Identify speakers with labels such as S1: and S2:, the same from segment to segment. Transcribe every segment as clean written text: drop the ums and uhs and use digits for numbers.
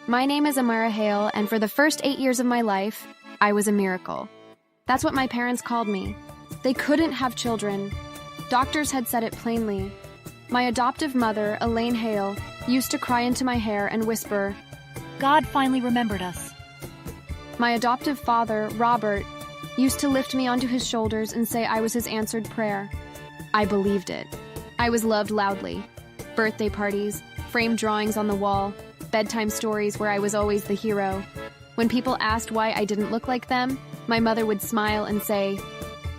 S1: My name is Amara Hail, and for the first 8 years of my life, I was a miracle. That's what my parents called me. They couldn't have children. Doctors had said it plainly. My adoptive mother, Elena Hail, used to cry into my hair and whisper,
S2: "God finally remembered us."
S1: My adoptive father, Robert, used to lift me onto his shoulders and say I was his answered prayer. I believed it. I was loved loudly. Birthday parties, framed drawings on the wall, bedtime stories where I was always the hero. When people asked why I didn't look like them, my mother would smile and say,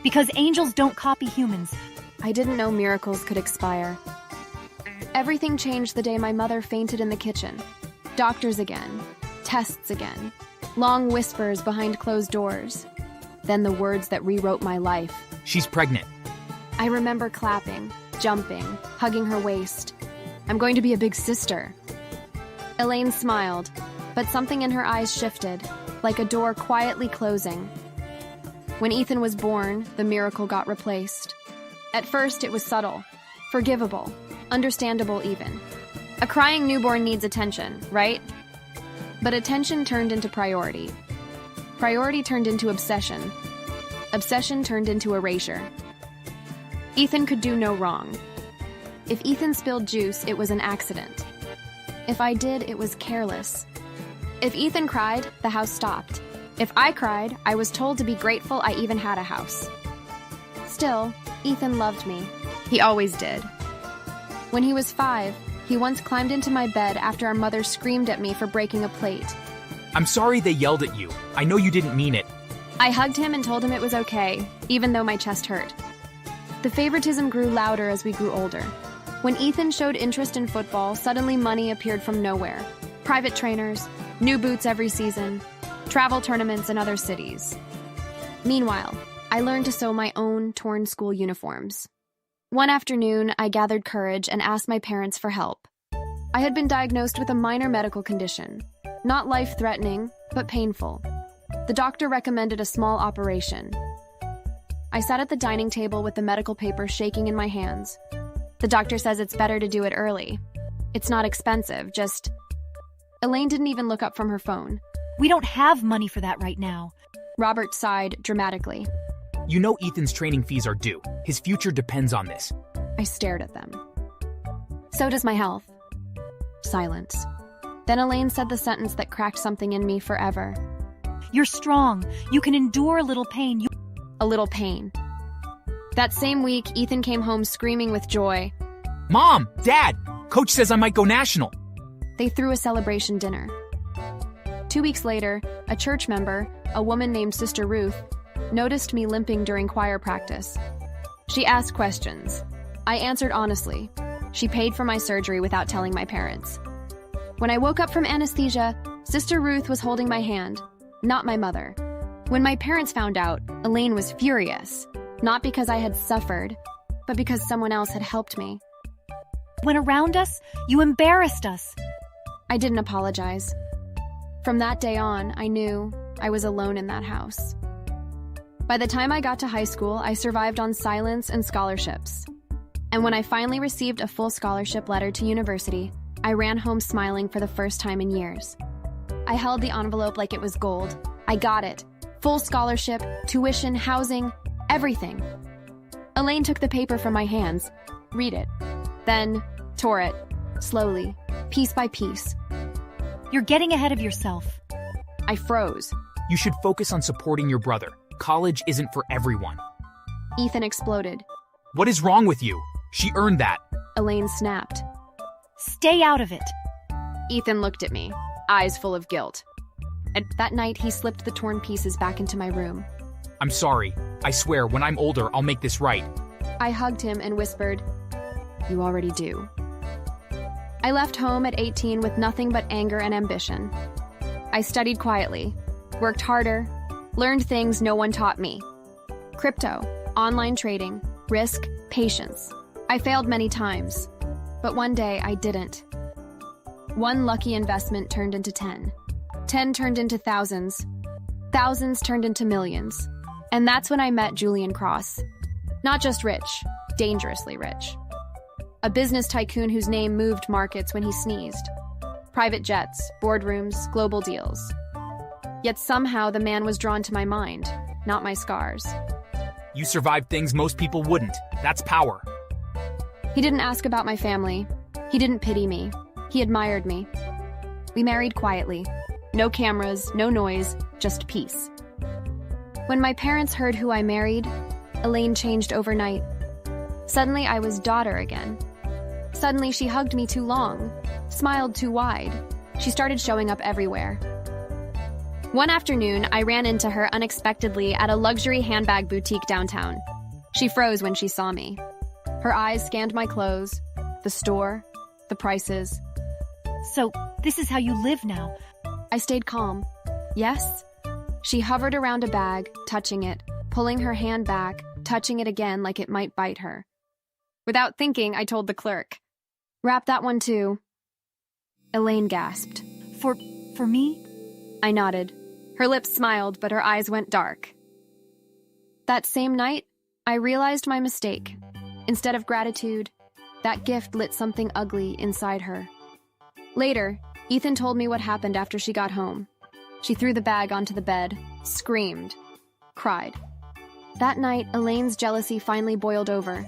S2: "Because angels don't copy humans."
S1: I didn't know miracles could expire. Everything changed the day my mother fainted in the kitchen. Doctors again. Tests again. Long whispers behind closed doors. Then the words that rewrote my life.
S3: She's pregnant.
S1: I remember clapping, jumping, hugging her waist. I'm going to be a big sister. Elaine smiled, but something in her eyes shifted, like a door quietly closing. When Ethan was born, the miracle got replaced. At first, it was subtle, forgivable, understandable even. A crying newborn needs attention, right? But attention turned into priority. Priority turned into obsession. Obsession turned into erasure. Ethan could do no wrong. If Ethan spilled juice, it was an accident. If I did, it was careless. If Ethan cried, the house stopped. If I cried, I was told to be grateful I even had a house. Still, Ethan loved me. He always did. When he was 5, he once climbed into my bed after our mother screamed at me for breaking a plate.
S3: I'm sorry they yelled at you. I know you didn't mean it.
S1: I hugged him and told him it was okay, even though my chest hurt. The favoritism grew louder as we grew older. When Ethan showed interest in football, suddenly money appeared from nowhere. Private trainers, new boots every season, travel tournaments in other cities. Meanwhile, I learned to sew my own torn school uniforms. One afternoon, I gathered courage and asked my parents for help. I had been diagnosed with a minor medical condition, not life-threatening, but painful. The doctor recommended a small operation. I sat at the dining table with the medical paper shaking in my hands. The doctor says it's better to do it early. It's not expensive, just... Elaine didn't even look up from her phone.
S2: "We don't have money for that right now."
S1: Robert sighed dramatically.
S3: You know Ethan's training fees are due. His future depends on this.
S1: I stared at them. So does my health. Silence. Then Elaine said the sentence that cracked something in me forever.
S2: "You're strong. You can endure a little pain."
S1: A little pain. That same week, Ethan came home screaming with joy.
S3: Mom! Dad! Coach says I might go national.
S1: They threw a celebration dinner. 2 weeks later, a church member, a woman named Sister Ruth, noticed me limping during choir practice. She asked questions. I answered honestly. She paid for my surgery without telling my parents. When I woke up from anesthesia, Sister Ruth was holding my hand, not my mother. When my parents found out, Elaine was furious, not because I had suffered, but because someone else had helped me.
S2: "When around us, you embarrassed us."
S1: I didn't apologize. From that day on, I knew I was alone in that house. By the time I got to high school, I survived on silence and scholarships. And when I finally received a full scholarship letter to university, I ran home smiling for the first time in years. I held the envelope like it was gold. I got it. Full scholarship, tuition, housing, everything. Elaine took the paper from my hands. Read it. Then tore it, slowly, piece by piece.
S2: "You're getting ahead of yourself."
S1: I froze.
S3: You should focus on supporting your brother. College isn't for everyone.
S1: Ethan exploded.
S3: What is wrong with you? She earned that.
S1: Elaine snapped.
S2: "Stay out of it."
S1: Ethan looked at me, eyes full of guilt. And that night, he slipped the torn pieces back into my room.
S3: I'm sorry. I swear, when I'm older, I'll make this right.
S1: I hugged him and whispered, "You already do." I left home at 18 with nothing but anger and ambition. I studied quietly, worked harder, learned things no one taught me. Crypto, online trading, risk, patience. I failed many times, but one day I didn't. One lucky investment turned into 10. 10 turned into thousands. Thousands turned into millions. And that's when I met Julian Cross. Not just rich, dangerously rich. A business tycoon whose name moved markets when he sneezed. Private jets, boardrooms, global deals. Yet somehow the man was drawn to my mind, not my scars.
S3: You survived things most people wouldn't. That's power.
S1: He didn't ask about my family. He didn't pity me. He admired me. We married quietly. No cameras, no noise, just peace. When my parents heard who I married, Elaine changed overnight. Suddenly I was daughter again. Suddenly she hugged me too long, smiled too wide. She started showing up everywhere. One afternoon, I ran into her unexpectedly at a luxury handbag boutique downtown. She froze when she saw me. Her eyes scanned my clothes, the store, the prices.
S2: So, this is how you live now.
S1: I stayed calm. Yes. She hovered around a bag, touching it, pulling her hand back, touching it again like it might bite her. Without thinking, I told the clerk. Wrap that one too. Elaine gasped.
S2: For me?
S1: I nodded. Her lips smiled, but her eyes went dark. That same night, I realized my mistake. Instead of gratitude, that gift lit something ugly inside her. Later, Ethan told me what happened after she got home. She threw the bag onto the bed, screamed, cried. That night, Elaine's jealousy finally boiled over.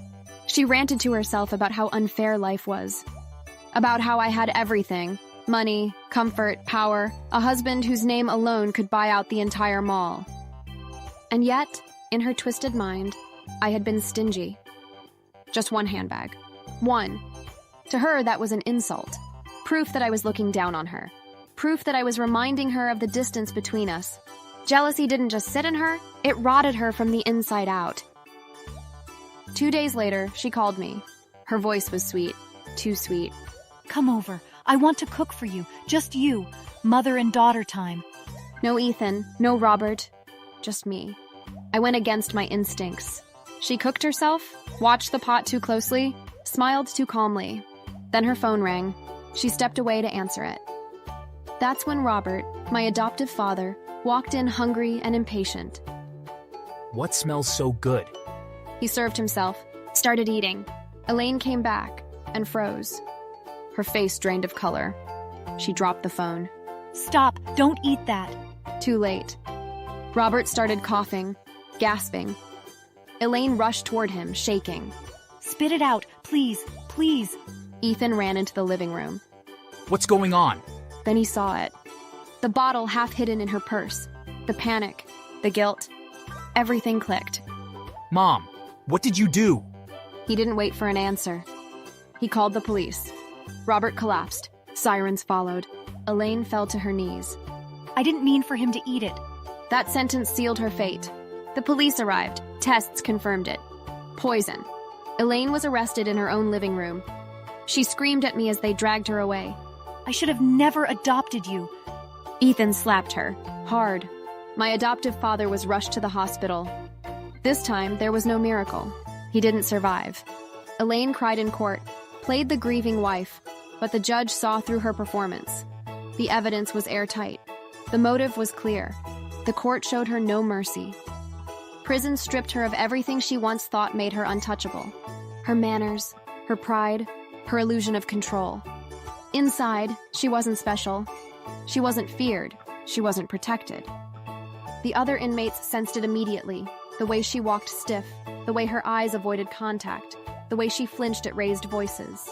S1: She ranted to herself about how unfair life was. About how I had everything: money, comfort, power, a husband whose name alone could buy out the entire mall. And yet, in her twisted mind, I had been stingy. Just one handbag. One. To her, that was an insult. Proof that I was looking down on her. Proof that I was reminding her of the distance between us. Jealousy didn't just sit in her, it rotted her from the inside out. 2 days later, she called me. Her voice was sweet. Too sweet.
S2: Come over. I want to cook for you. Just you. Mother and daughter time.
S1: No Ethan, no Robert. Just me. I went against my instincts. She cooked herself, watched the pot too closely, smiled too calmly. Then her phone rang. She stepped away to answer it. That's when Robert, my adoptive father, walked in hungry and impatient.
S3: What smells so good?
S1: He served himself, started eating. Elaine came back and froze. Her face drained of color. She dropped the phone.
S2: Stop. Don't eat that.
S1: Too late. Robert started coughing, gasping. Elaine rushed toward him, shaking.
S2: Spit it out. Please. Please.
S1: Ethan ran into the living room.
S3: What's going on?
S1: Then he saw it. The bottle half hidden in her purse. The panic. The guilt. Everything clicked.
S3: Mom, what did you do?
S1: He didn't wait for an answer. He called the police. Robert collapsed. Sirens followed. Elaine fell to her knees.
S2: I didn't mean for him to eat it.
S1: That sentence sealed her fate. The police arrived. Tests confirmed it. Poison. Elaine was arrested in her own living room. She screamed at me as they dragged her away.
S2: I should have never adopted you.
S1: Ethan slapped her, hard. My adoptive father was rushed to the hospital. This time, there was no miracle. He didn't survive. Elaine cried in court, played the grieving wife, but the judge saw through her performance. The evidence was airtight. The motive was clear. The court showed her no mercy. Prison stripped her of everything she once thought made her untouchable. Her manners, her pride, her illusion of control. Inside, she wasn't special. She wasn't feared. She wasn't protected. The other inmates sensed it immediately. The way she walked stiff, the way her eyes avoided contact, the way she flinched at raised voices.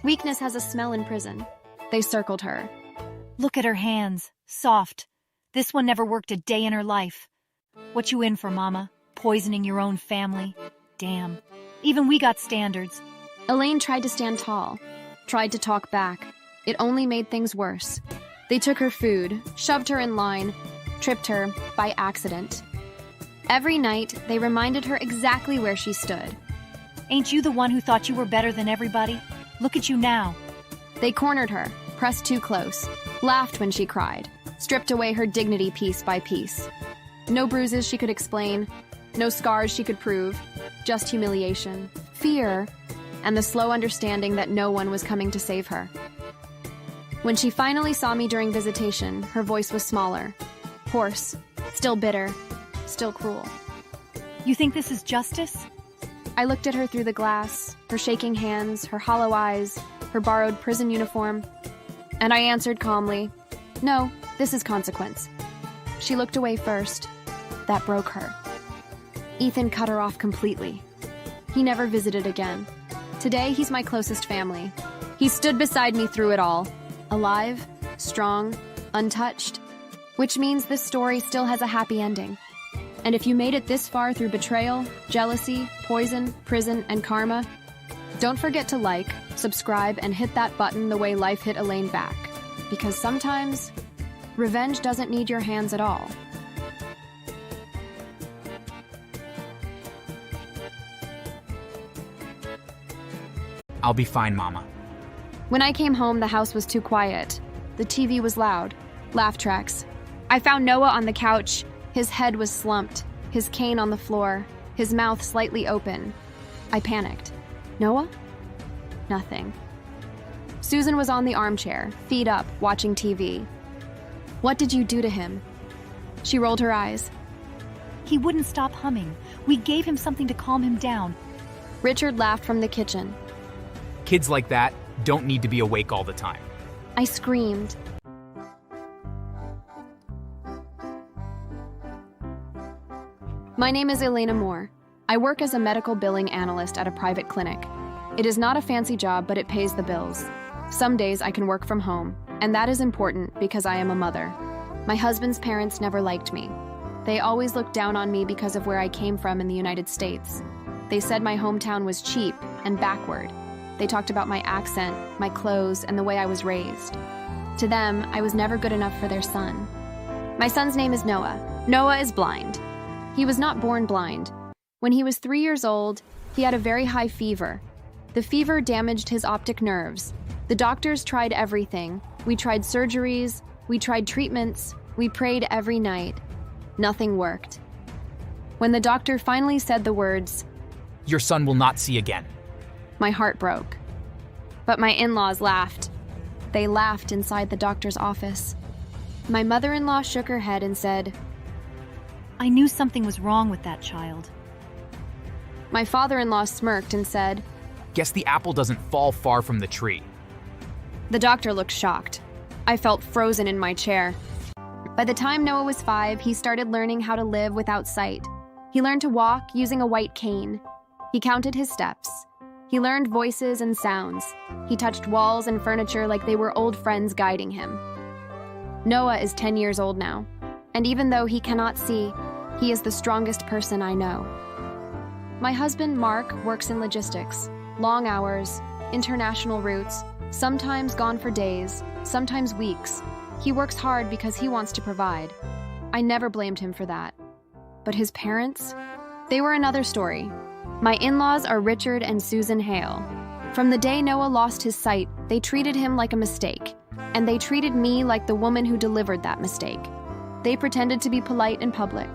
S1: Weakness has a smell in prison. They circled her.
S2: Look at her hands. Soft. This one never worked a day in her life. What you in for, Mama? Poisoning your own family? Damn. Even we got standards.
S1: Elaine tried to stand tall, tried to talk back. It only made things worse. They took her food, shoved her in line, tripped her by accident. Every night, they reminded her exactly where she stood.
S2: Ain't you the one who thought you were better than everybody? Look at you now.
S1: They cornered her, pressed too close, laughed when she cried, stripped away her dignity piece by piece. No bruises she could explain, no scars she could prove, just humiliation, fear, and the slow understanding that no one was coming to save her. When she finally saw me during visitation, her voice was smaller, hoarse, still bitter, still cruel.
S2: You think this is justice?
S1: I looked at her through the glass, her shaking hands, her hollow eyes, her borrowed prison uniform. And I answered calmly, "No, this is consequence." She looked away first. That broke her. Ethan cut her off completely. He never visited again. Today, he's my closest family. He stood beside me through it all. Alive, strong, untouched. Which means this story still has a happy ending. And if you made it this far through betrayal, jealousy, poison, prison, and karma, don't forget to like, subscribe, and hit that button the way life hit Elaine back. Because sometimes, revenge doesn't need your hands at all.
S3: I'll be fine, Mama.
S1: When I came home, the house was too quiet. The TV was loud. Laugh tracks. I found Noah on the couch. His head was slumped, his cane on the floor, his mouth slightly open. I panicked. Noah? Nothing. Susan was on the armchair, feet up, watching TV. "What did you do to him?" She rolled her eyes.
S2: He wouldn't stop humming. We gave him something to calm him down.
S1: Richard laughed from the kitchen.
S3: Kids like that don't need to be awake all the time.
S1: I screamed. My name is Elena Moore. I work as a medical billing analyst at a private clinic. It is not a fancy job, but it pays the bills. Some days I can work from home, and that is important because I am a mother. My husband's parents never liked me. They always looked down on me because of where I came from in the United States. They said my hometown was cheap and backward. They talked about my accent, my clothes, and the way I was raised. To them, I was never good enough for their son. My son's name is Noah. Noah is blind. He was not born blind. When he was 3 years old, he had a very high fever. The fever damaged his optic nerves. The doctors tried everything. We tried surgeries, we tried treatments, we prayed every night. Nothing worked. When the doctor finally said the words,
S3: Your son will not see again.
S1: My heart broke. But my in-laws laughed. They laughed inside the doctor's office. My mother-in-law shook her head and said,
S2: I knew something was wrong with that child.
S1: My father-in-law smirked and said,
S3: Guess the apple doesn't fall far from the tree.
S1: The doctor looked shocked. I felt frozen in my chair. By the time Noah was 5, he started learning how to live without sight. He learned to walk using a white cane. He counted his steps. He learned voices and sounds. He touched walls and furniture like they were old friends guiding him. Noah is 10 years old now, and even though he cannot see, he is the strongest person I know. My husband, Mark, works in logistics. Long hours, international routes, sometimes gone for days, sometimes weeks. He works hard because he wants to provide. I never blamed him for that. But his parents? They were another story. My in-laws are Richard and Susan Hail. From the day Noah lost his sight, they treated him like a mistake, and they treated me like the woman who delivered that mistake. They pretended to be polite in public,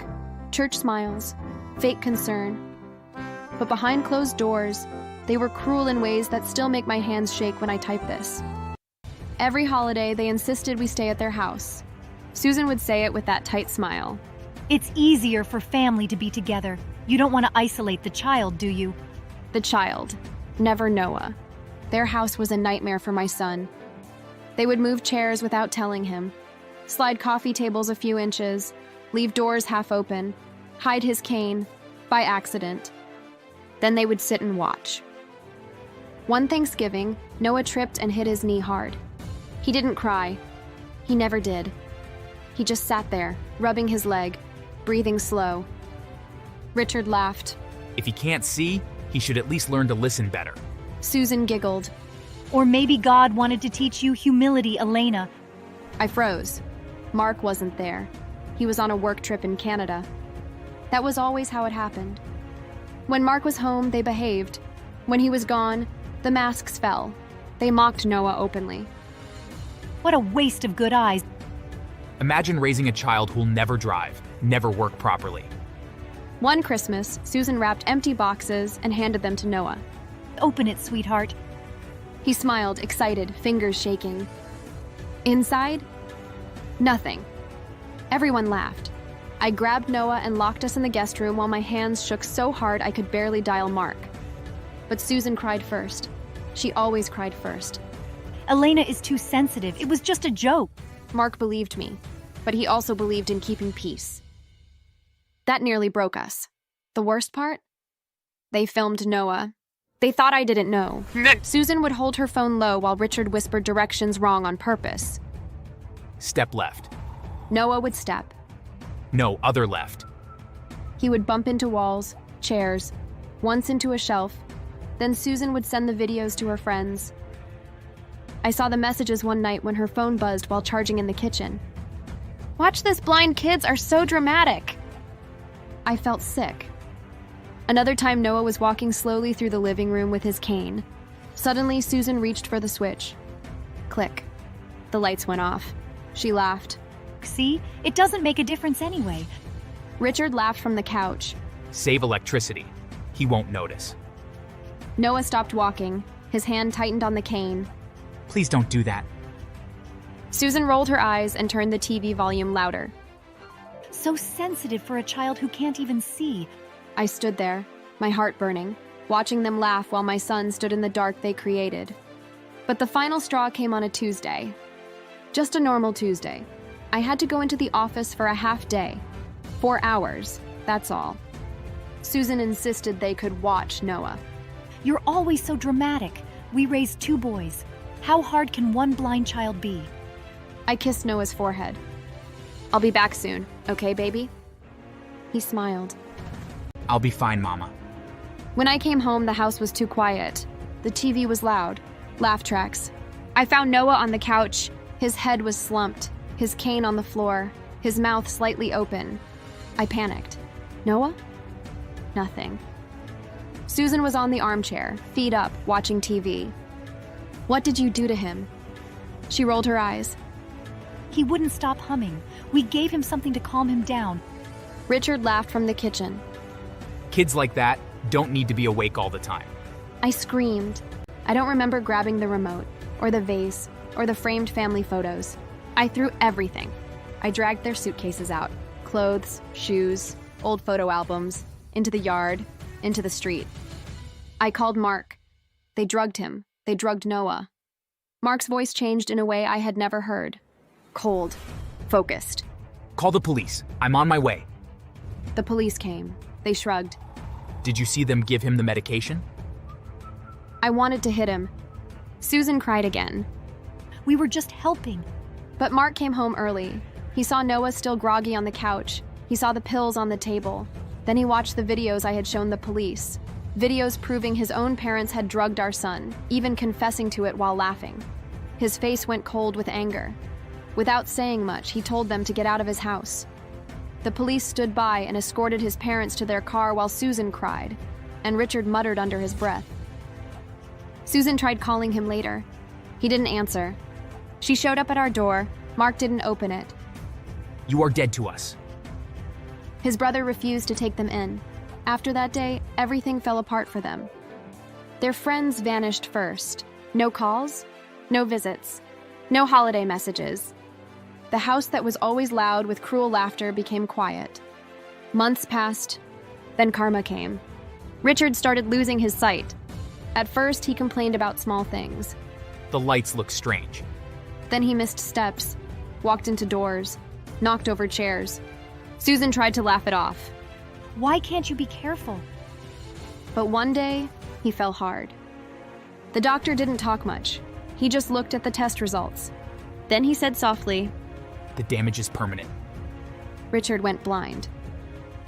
S1: church smiles, fake concern. But behind closed doors, they were cruel in ways that still make my hands shake when I type this. Every holiday, they insisted we stay at their house. Susan would say it with that tight smile.
S2: It's easier for family to be together. You don't want to isolate the child, do you?
S1: The child, never Noah. Their house was a nightmare for my son. They would move chairs without telling him, slide coffee tables a few inches, leave doors half open, hide his cane, by accident. Then they would sit and watch. One Thanksgiving, Noah tripped and hit his knee hard. He didn't cry. He never did. He just sat there, rubbing his leg, breathing slow. Richard laughed.
S3: If he can't see, he should at least learn to listen better.
S1: Susan giggled.
S2: Or maybe God wanted to teach you humility, Elena.
S1: I froze. Mark wasn't there. He was on a work trip in Canada. That was always how it happened. When Mark was home, they behaved. When he was gone, the masks fell. They mocked Noah openly.
S2: What a waste of good eyes.
S3: Imagine raising a child who'll never drive, never work properly.
S1: One Christmas, Susan wrapped empty boxes and handed them to Noah.
S2: Open it, sweetheart.
S1: He smiled, excited, fingers shaking. Inside? Nothing. Everyone laughed. I grabbed Noah and locked us in the guest room while my hands shook so hard I could barely dial Mark. But Susan cried first. She always cried first.
S2: Elena is too sensitive. It was just a joke.
S1: Mark believed me, but he also believed in keeping peace. That nearly broke us. The worst part? They filmed Noah. They thought I didn't know. Susan would hold her phone low while Richard whispered directions wrong on purpose.
S3: Step left.
S1: Noah would step.
S3: No, other left.
S1: He would bump into walls, chairs, once into a shelf. Then Susan would send the videos to her friends. I saw the messages one night when her phone buzzed while charging in the kitchen. "Watch this, blind kids are so dramatic." I felt sick. Another time, Noah was walking slowly through the living room with his cane. Suddenly, Susan reached for the switch. Click. The lights went off. She laughed.
S2: See? It doesn't make a difference anyway.
S1: Richard laughed from the couch.
S3: Save electricity. He won't notice.
S1: Noah stopped walking. His hand tightened on the cane.
S3: Please don't do that.
S1: Susan rolled her eyes and turned the TV volume louder.
S2: So sensitive for a child who can't even see.
S1: I stood there, my heart burning, watching them laugh while my son stood in the dark they created. But the final straw came on a Tuesday. Just a normal Tuesday. I had to go into the office for a half day. 4 hours, that's all. Susan insisted they could watch Noah.
S2: You're always so dramatic. We raised 2 boys. How hard can one blind child be?
S1: I kissed Noah's forehead. "I'll be back soon, okay, baby?" He smiled.
S3: I'll be fine, Mama.
S1: When I came home, the house was too quiet. The TV was loud. Laugh tracks. I found Noah on the couch. His head was slumped, his cane on the floor, his mouth slightly open. I panicked. Noah? Nothing. Susan was on the armchair, feet up, watching TV. "What did you do to him?" She rolled her eyes.
S2: He wouldn't stop humming. We gave him something to calm him down.
S1: Richard laughed from the kitchen.
S3: Kids like that don't need to be awake all the time.
S1: I screamed. I don't remember grabbing the remote, or the vase, or the framed family photos. I threw everything. I dragged their suitcases out. Clothes, shoes, old photo albums, into the yard, into the street. I called Mark. They drugged him. They drugged Noah. Mark's voice changed in a way I had never heard. Cold. Focused.
S3: Call the police. I'm on my way.
S1: The police came. They shrugged.
S3: Did you see them give him the medication?
S1: I wanted to hit him. Susan cried again.
S2: We were just helping.
S1: But Mark came home early. He saw Noah still groggy on the couch. He saw the pills on the table. Then he watched the videos I had shown the police. Videos proving his own parents had drugged our son, even confessing to it while laughing. His face went cold with anger. Without saying much, he told them to get out of his house. The police stood by and escorted his parents to their car while Susan cried, and Richard muttered under his breath. Susan tried calling him later. He didn't answer. She showed up at our door. Mark didn't open it.
S3: You are dead to us.
S1: His brother refused to take them in. After that day, everything fell apart for them. Their friends vanished first. No calls, no visits, no holiday messages. The house that was always loud with cruel laughter became quiet. Months passed, then karma came. Richard started losing his sight. At first, he complained about small things.
S3: The lights look strange.
S1: Then he missed steps, walked into doors, knocked over chairs. Susan tried to laugh it off.
S2: Why can't you be careful?
S1: But one day, he fell hard. The doctor didn't talk much. He just looked at the test results. Then he said softly,
S3: The damage is permanent.
S1: Richard went blind.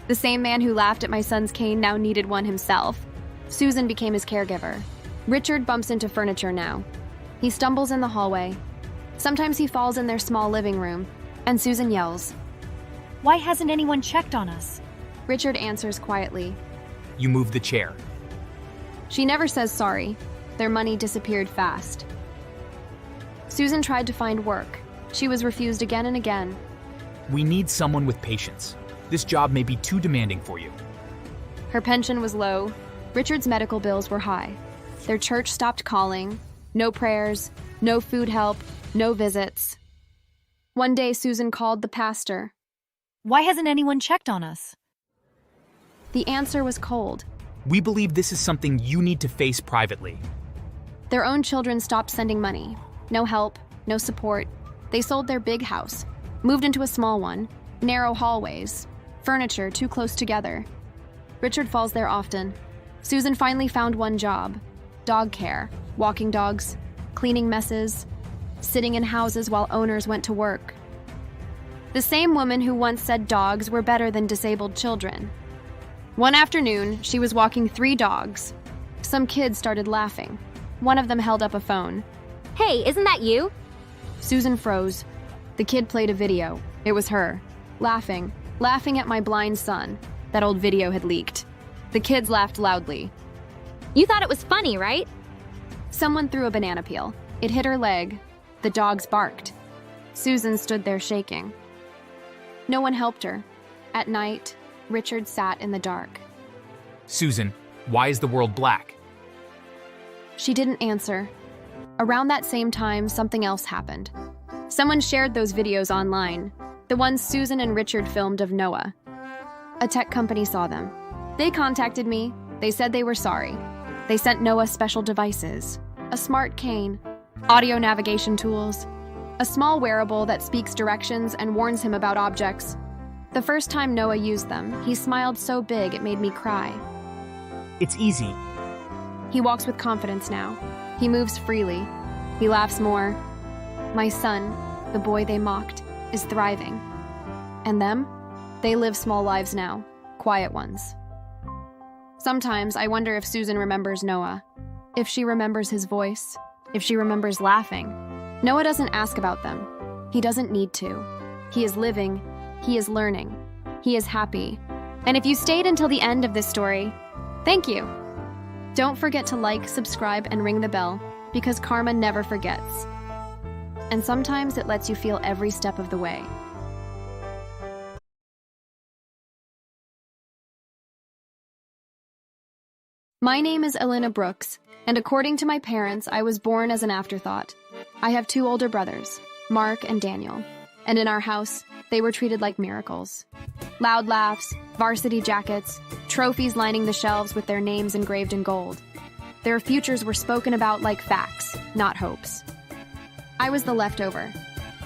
S1: The same man who laughed at my son's cane now needed one himself. Susan became his caregiver. Richard bumps into furniture now. He stumbles in the hallway. Sometimes he falls in their small living room, and Susan yells.
S2: Why hasn't anyone checked on us?
S1: Richard answers quietly.
S3: You moved the chair.
S1: She never says sorry. Their money disappeared fast. Susan tried to find work. She was refused again and again.
S3: We need someone with patience. This job may be too demanding for you.
S1: Her pension was low. Richard's medical bills were high. Their church stopped calling. No prayers, no food help, no visits. One day, Susan called the pastor.
S2: Why hasn't anyone checked on us?
S1: The answer was cold.
S3: We believe this is something you need to face privately.
S1: Their own children stopped sending money. No help, no support. They sold their big house, moved into a small one, narrow hallways, furniture too close together. Richard falls there often. Susan finally found one job: dog care, walking dogs, cleaning messes, sitting in houses while owners went to work. The same woman who once said dogs were better than disabled children. One afternoon, she was walking 3 dogs. Some kids started laughing. One of them held up a phone.
S4: Hey, isn't that you?
S1: Susan froze. The kid played a video. It was her, laughing at my blind son. That old video had leaked. The kids laughed loudly.
S4: You thought it was funny, right?
S1: Someone threw a banana peel. It hit her leg. The dogs barked. Susan stood there shaking. No one helped her. At night, Richard sat in the dark.
S3: Susan, why is the world black?
S1: She didn't answer. Around that same time, something else happened. Someone shared those videos online, the ones Susan and Richard filmed of Noah. A tech company saw them. They contacted me. They said they were sorry. They sent Noah special devices, a smart cane, audio navigation tools, a small wearable that speaks directions and warns him about objects. The first time Noah used them, he smiled so big it made me cry.
S3: It's easy.
S1: He walks with confidence now. He moves freely. He laughs more. My son, the boy they mocked, is thriving. And them? They live small lives now, quiet ones. Sometimes I wonder if Susan remembers Noah, if she remembers his voice, if she remembers laughing. Noah doesn't ask about them. He doesn't need to. He is living. He is learning. He is happy. And if you stayed until the end of this story, thank you. Don't forget to like, subscribe, and ring the bell, because karma never forgets. And sometimes it lets you feel every step of the way. My name is Elena Brooks, and according to my parents, I was born as an afterthought. I have 2 older brothers, Mark and Daniel, and in our house, they were treated like miracles. Loud laughs, varsity jackets, trophies lining the shelves with their names engraved in gold. Their futures were spoken about like facts, not hopes. I was the leftover,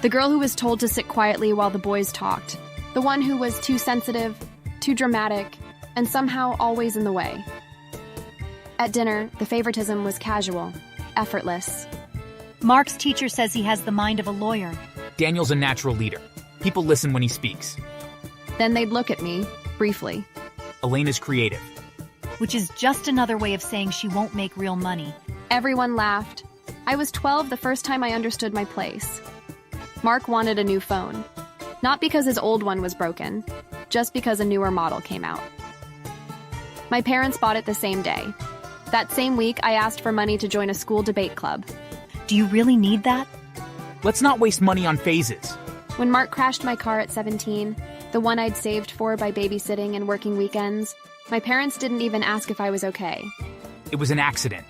S1: the girl who was told to sit quietly while the boys talked, the one who was too sensitive, too dramatic, and somehow always in the way. At dinner, the favoritism was casual, effortless.
S2: Mark's teacher says he has the mind of a lawyer.
S3: Daniel's a natural leader. People listen when he speaks.
S1: Then they'd look at me, briefly.
S3: Elena's creative.
S2: Which is just another way of saying she won't make real money.
S1: Everyone laughed. I was 12 the first time I understood my place. Mark wanted a new phone. Not because his old one was broken, just because a newer model came out. My parents bought it the same day. That same week, I asked for money to join a school debate club.
S2: Do you really need that?
S3: Let's not waste money on phases.
S1: When Mark crashed my car at 17, the one I'd saved for by babysitting and working weekends, my parents didn't even ask if I was okay.
S3: It was an accident.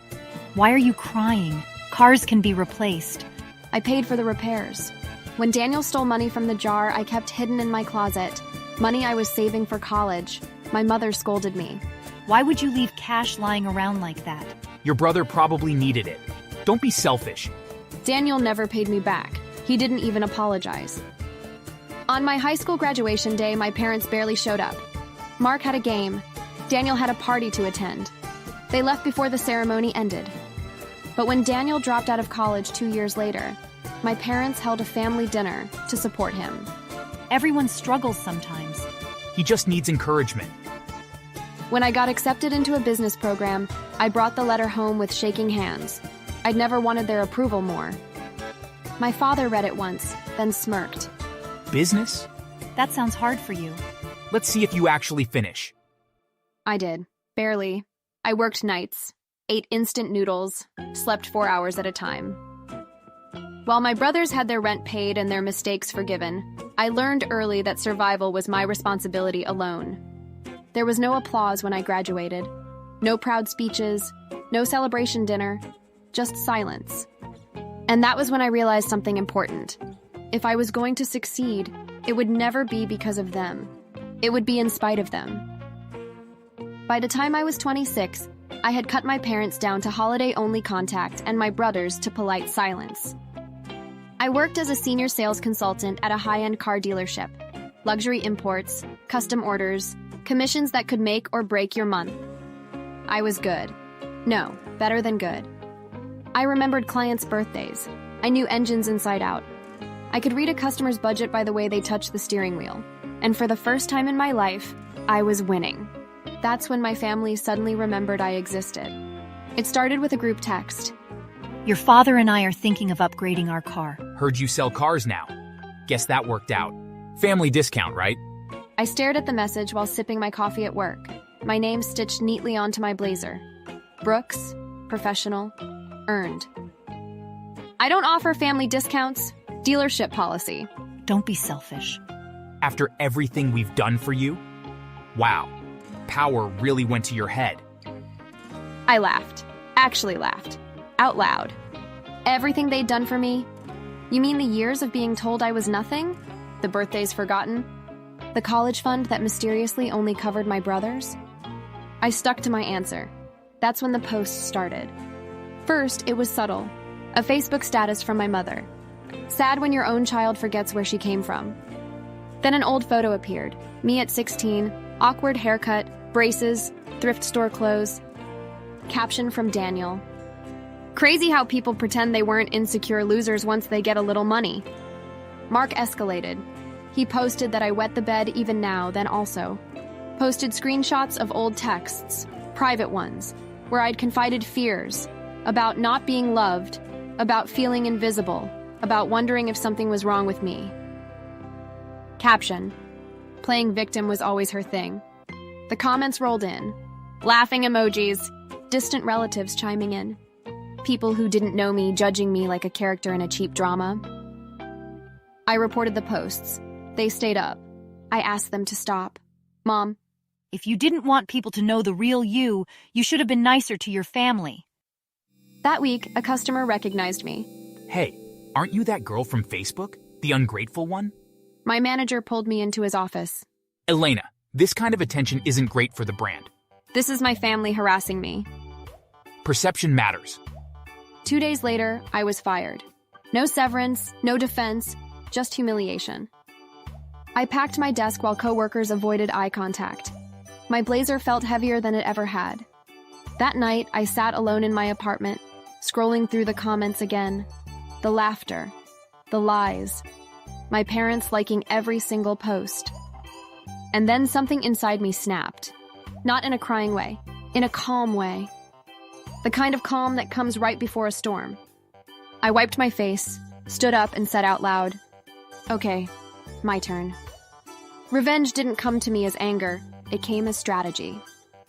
S2: Why are you crying? Cars can be replaced.
S1: I paid for the repairs. When Daniel stole money from the jar I kept hidden in my closet, money I was saving for college, my mother scolded me.
S2: Why would you leave cash lying around like that?
S3: Your brother probably needed it. Don't be selfish.
S1: Daniel never paid me back. He didn't even apologize. On my high school graduation day, my parents barely showed up. Mark had a game. Daniel had a party to attend. They left before the ceremony ended. But when Daniel dropped out of college 2 years later, my parents held a family dinner to support him.
S2: Everyone struggles sometimes.
S3: He just needs encouragement.
S1: When I got accepted into a business program, I brought the letter home with shaking hands. I'd never wanted their approval more. My father read it once, then smirked.
S3: Business?
S2: That sounds hard for you.
S3: Let's see if you actually finish.
S1: I did. Barely. I worked nights, ate instant noodles, slept 4 hours at a time. While my brothers had their rent paid and their mistakes forgiven, I learned early that survival was my responsibility alone. There was no applause when I graduated, no proud speeches, no celebration dinner, just silence. And that was when I realized something important. If I was going to succeed, it would never be because of them. It would be in spite of them. By the time I was 26, I had cut my parents down to holiday-only contact and my brothers to polite silence. I worked as a senior sales consultant at a high-end car dealership. Luxury imports, custom orders, commissions that could make or break your month. I was good. No, better than good. I remembered clients' birthdays. I knew engines inside out. I could read a customer's budget by the way they touched the steering wheel. And for the first time in my life, I was winning. That's when my family suddenly remembered I existed. It started with a group text.
S2: Your father and I are thinking of upgrading our car.
S3: Heard you sell cars now. Guess that worked out. Family discount, right?
S1: I stared at the message while sipping my coffee at work, my name stitched neatly onto my blazer. Brooks, professional, earned. I don't offer family discounts, dealership policy.
S2: Don't be selfish.
S3: After everything we've done for you? Wow, power really went to your head.
S1: I laughed. Actually laughed. Out loud. Everything they'd done for me? You mean the years of being told I was nothing? The birthdays forgotten? The college fund that mysteriously only covered my brothers? I stuck to my answer. That's when the post started. First, it was subtle. A Facebook status from my mother. Sad when your own child forgets where she came from. Then an old photo appeared. Me at 16, awkward haircut, braces, thrift store clothes. Caption from Daniel. Crazy how people pretend they weren't insecure losers once they get a little money. Mark escalated. He posted that I wet the bed even now, then also. Posted screenshots of old texts, private ones, where I'd confided fears about not being loved, about feeling invisible, about wondering if something was wrong with me. Caption. Playing victim was always her thing. The comments rolled in. Laughing emojis, distant relatives chiming in. People who didn't know me judging me like a character in a cheap drama. I reported the posts. They stayed up. I asked them to stop. Mom.
S2: If you didn't want people to know the real you should have been nicer to your family.
S1: That week, a customer recognized me.
S3: Hey, aren't you that girl from Facebook? The ungrateful one?
S1: My manager pulled me into his office.
S3: Elena, this kind of attention isn't great for the brand.
S1: This is my family harassing me.
S3: Perception matters.
S1: 2 days later, I was fired. No severance, no defense, just humiliation. I packed my desk while coworkers avoided eye contact. My blazer felt heavier than it ever had. That night, I sat alone in my apartment, scrolling through the comments again. The laughter, the lies, my parents liking every single post. And then something inside me snapped. Not in a crying way, in a calm way. The kind of calm that comes right before a storm. I wiped my face, stood up, and said out loud, "Okay, my turn." Revenge didn't come to me as anger, it came as strategy.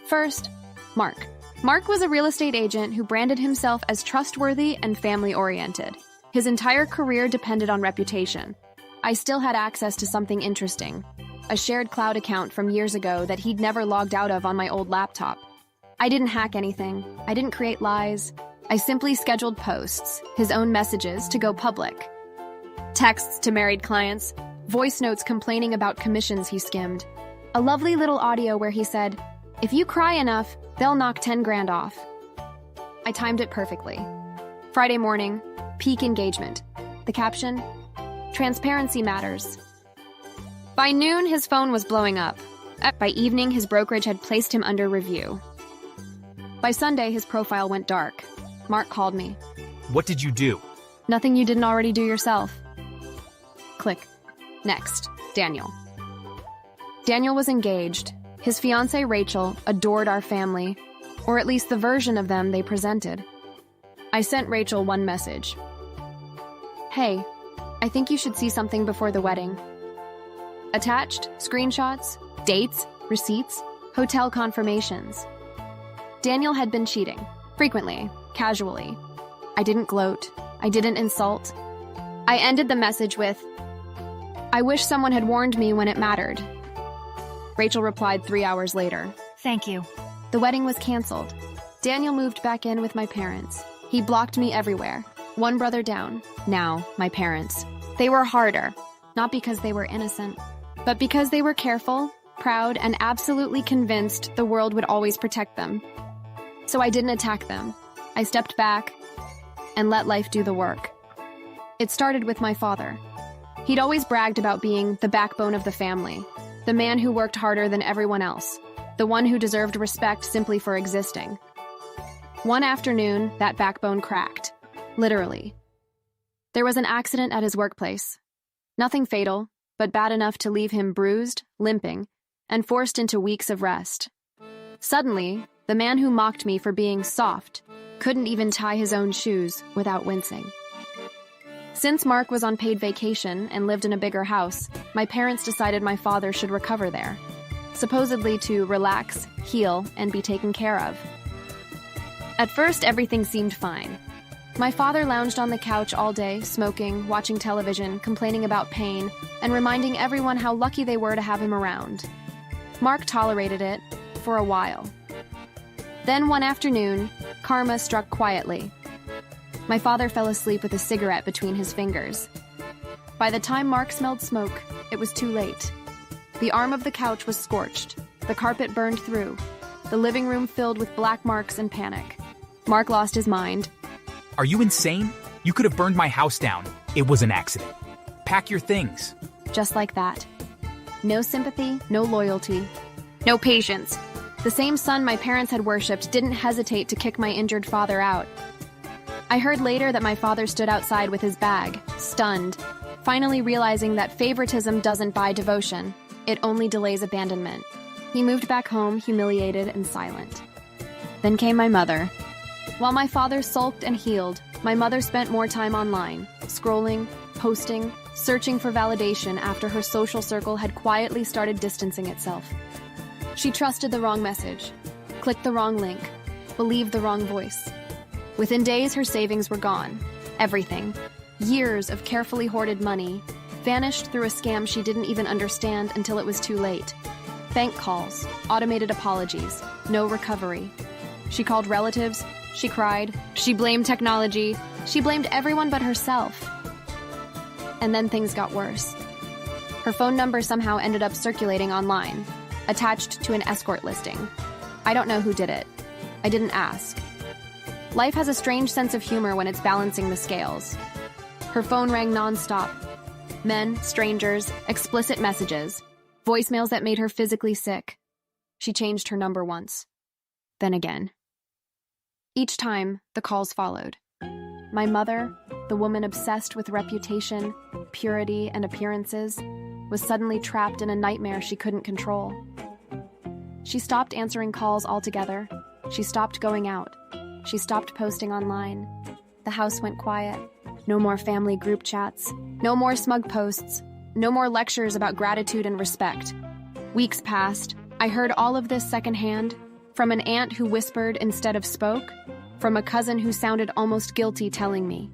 S1: First, Mark. Mark was a real estate agent who branded himself as trustworthy and family-oriented. His entire career depended on reputation. I still had access to something interesting, a shared cloud account from years ago that he'd never logged out of on my old laptop. I didn't hack anything. I didn't create lies. I simply scheduled posts, his own messages, to go public. Texts to married clients, voice notes complaining about commissions he skimmed. A lovely little audio where he said, "If you cry enough, they'll knock 10 grand off." I timed it perfectly. Friday morning, peak engagement. The caption, "Transparency matters." By noon, his phone was blowing up. By evening, his brokerage had placed him under review. By Sunday, his profile went dark. Mark called me.
S3: What did you do?
S1: Nothing you didn't already do yourself. Click. Next, Daniel. Daniel was engaged. His fiancée, Rachel, adored our family, or at least the version of them they presented. I sent Rachel one message. "Hey, I think you should see something before the wedding." Attached, screenshots, dates, receipts, hotel confirmations. Daniel had been cheating, frequently, casually. I didn't gloat. I didn't insult. I ended the message with, "I wish someone had warned me when it mattered." Rachel replied 3 hours later.
S2: Thank you.
S1: The wedding was canceled. Daniel moved back in with my parents. He blocked me everywhere. One brother down. Now, my parents. They were harder, not because they were innocent, but because they were careful, proud, and absolutely convinced the world would always protect them. So I didn't attack them. I stepped back and let life do the work. It started with my father. He'd always bragged about being the backbone of the family, the man who worked harder than everyone else, the one who deserved respect simply for existing. One afternoon, that backbone cracked. Literally. There was an accident at his workplace. Nothing fatal, but bad enough to leave him bruised, limping, and forced into weeks of rest. Suddenly, the man who mocked me for being soft couldn't even tie his own shoes without wincing. Since Mark was on paid vacation and lived in a bigger house, my parents decided my father should recover there, supposedly to relax, heal, and be taken care of. At first, everything seemed fine. My father lounged on the couch all day, smoking, watching television, complaining about pain, and reminding everyone how lucky they were to have him around. Mark tolerated it for a while. Then one afternoon, karma struck quietly. My father fell asleep with a cigarette between his fingers. By the time Mark smelled smoke, it was too late. The arm of the couch was scorched, the carpet burned through, the living room filled with black marks and panic. Mark lost his mind.
S3: Are you insane? You could have burned my house down. It was an accident. Pack your things.
S1: Just like that. No sympathy, no loyalty, no patience. The same son my parents had worshipped didn't hesitate to kick my injured father out. I heard later that my father stood outside with his bag, stunned, finally realizing that favoritism doesn't buy devotion. It only delays abandonment. He moved back home, humiliated and silent. Then came my mother. While my father sulked and healed, my mother spent more time online, scrolling, posting, searching for validation after her social circle had quietly started distancing itself. She trusted the wrong message, clicked the wrong link, believed the wrong voice. Within days, her savings were gone. Everything. Years of carefully hoarded money vanished through a scam she didn't even understand until it was too late. Bank calls, automated apologies, no recovery. She called relatives, she cried, she blamed technology, she blamed everyone but herself. And then things got worse. Her phone number somehow ended up circulating online, attached to an escort listing. I don't know who did it. I didn't ask. Life has a strange sense of humor when it's balancing the scales. Her phone rang nonstop. Men, strangers, explicit messages, voicemails that made her physically sick. She changed her number once. Then again. Each time, the calls followed. My mother, the woman obsessed with reputation, purity, and appearances, was suddenly trapped in a nightmare she couldn't control. She stopped answering calls altogether. She stopped going out. She stopped posting online. The house went quiet. No more family group chats. No more smug posts. No more lectures about gratitude and respect. Weeks passed. I heard all of this secondhand, from an aunt who whispered instead of spoke, from a cousin who sounded almost guilty telling me.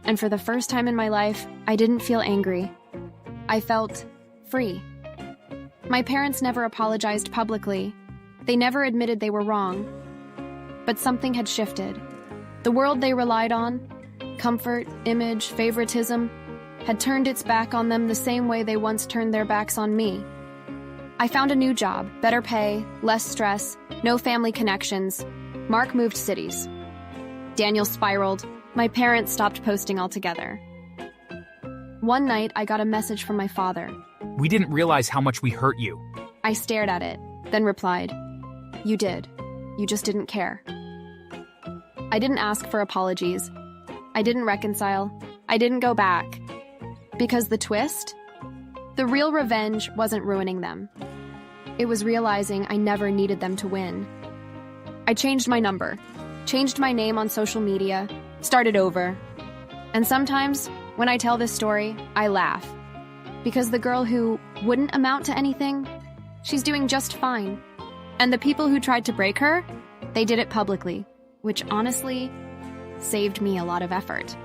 S1: And for the first time in my life, I didn't feel angry. I felt free. My parents never apologized publicly. They never admitted they were wrong. But something had shifted. The world they relied on, comfort, image, favoritism, had turned its back on them the same way they once turned their backs on me. I found a new job, better pay, less stress, no family connections. Mark moved cities. Daniel spiraled. My parents stopped posting altogether. One night, I got a message from my father.
S3: We didn't realize how much we hurt you.
S1: I stared at it, then replied, "You did. You just didn't care." I didn't ask for apologies. I didn't reconcile. I didn't go back. Because the twist? The real revenge wasn't ruining them. It was realizing I never needed them to win. I changed my number, changed my name on social media, started over. And sometimes, when I tell this story, I laugh. Because the girl who wouldn't amount to anything, she's doing just fine. And the people who tried to break her, they did it publicly, which honestly saved me a lot of effort.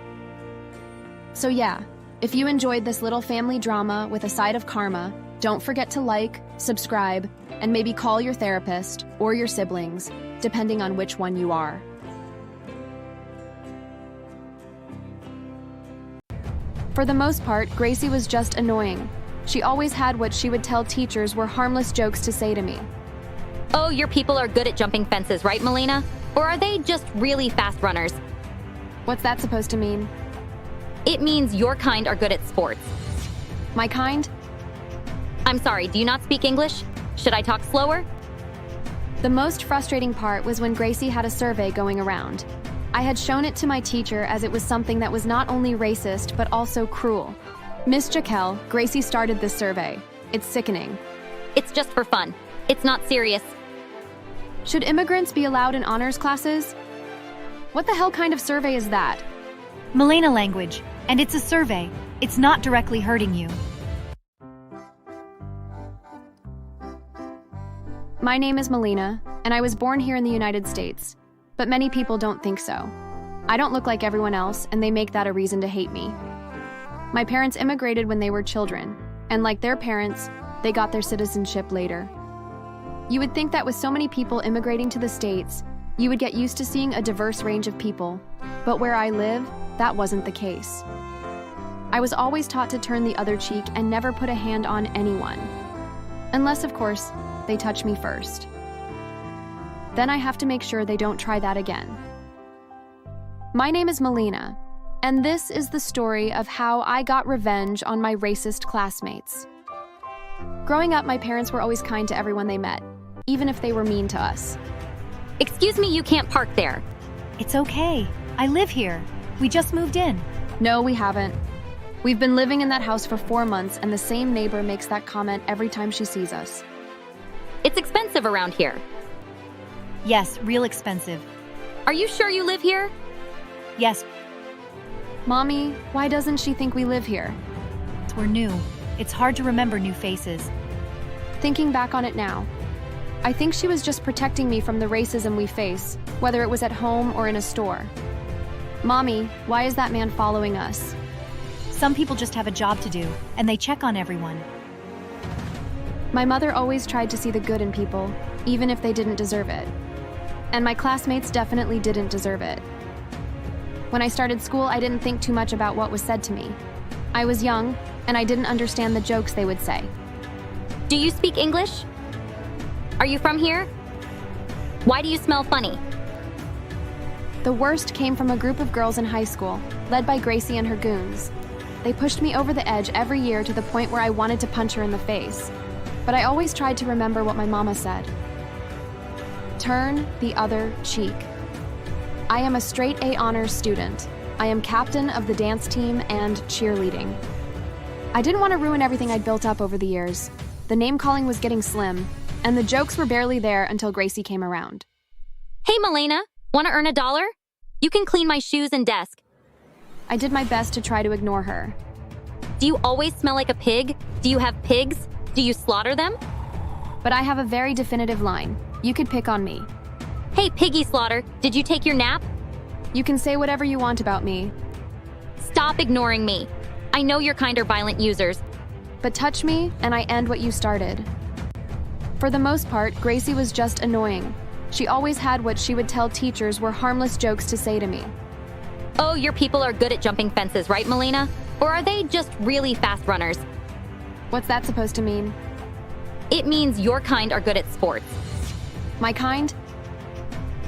S1: So yeah, if you enjoyed this little family drama with a side of karma, don't forget to like, subscribe, and maybe call your therapist or your siblings, depending on which one you are. For the most part, Gracie was just annoying. She always had what she would tell teachers were harmless jokes to say to me.
S4: Oh, your people are good at jumping fences, right, Molina? Or are they just really fast runners?
S1: What's that supposed to mean?
S4: It means your kind are good at sports.
S1: My kind?
S4: I'm sorry, do you not speak English? Should I talk slower?
S1: The most frustrating part was when Gracie had a survey going around. I had shown it to my teacher as it was something that was not only racist, but also cruel. Miss Jekyll, Gracie started this survey. It's sickening.
S4: It's just for fun. It's not serious.
S1: Should immigrants be allowed in honors classes? What the hell kind of survey is that?
S2: Molina language, and it's a survey. It's not directly hurting you.
S1: My name is Molina, and I was born here in the United States, but many people don't think so. I don't look like everyone else, and they make that a reason to hate me. My parents immigrated when they were children, and like their parents, they got their citizenship later. You would think that with so many people immigrating to the States, you would get used to seeing a diverse range of people, but where I live, that wasn't the case. I was always taught to turn the other cheek and never put a hand on anyone. Unless, of course, they touch me first. Then I have to make sure they don't try that again. My name is Molina, and this is the story of how I got revenge on my racist classmates. Growing up, my parents were always kind to everyone they met, even if they were mean to us.
S4: Excuse me, you can't park there.
S2: It's okay. I live here. We just moved in.
S1: No, we haven't. We've been living in that house for 4 months, and the same neighbor makes that comment every time she sees us.
S4: It's expensive around here.
S2: Yes, real expensive.
S4: Are you sure you live here?
S2: Yes,
S1: Mommy, why doesn't she think we live here?
S2: we're new. It's hard to remember new faces.
S1: Thinking back on it now, I think she was just protecting me from the racism we face, whether it was at home or in a store. Mommy, why is that man following us?
S2: Some people just have a job to do, and they check on everyone.
S1: My mother always tried to see the good in people, even if they didn't deserve it. And my classmates definitely didn't deserve it. When I started school, I didn't think too much about what was said to me. I was young, and I didn't understand the jokes they would say.
S4: Do you speak English? Are you from here? Why do you smell funny?
S1: The worst came from a group of girls in high school, led by Gracie and her goons. They pushed me over the edge every year to the point where I wanted to punch her in the face. But I always tried to remember what my mama said. Turn the other cheek. I am a straight A honors student. I am captain of the dance team and cheerleading. I didn't want to ruin everything I'd built up over the years. The name-calling was getting slim, and the jokes were barely there until Gracie came around.
S4: Hey, Molina, want to earn $1? You can clean my shoes and desk.
S1: I did my best to try to ignore her.
S4: Do you always smell like a pig? Do you have pigs? Do you slaughter them?
S1: But I have a very definitive line. You could pick on me.
S4: Hey, piggy slaughter, did you take your nap?
S1: You can say whatever you want about me,
S4: Stop ignoring me. I know you're kind are violent users.
S1: but touch me and I end what you started. For the most part, Gracie was just annoying. She always had what she would tell teachers were harmless jokes to say to me.
S4: Oh, your people are good at jumping fences, right, Molina? Or are they just really fast runners?
S1: What's that supposed to mean?
S4: It means your kind are good at sports.
S1: My kind?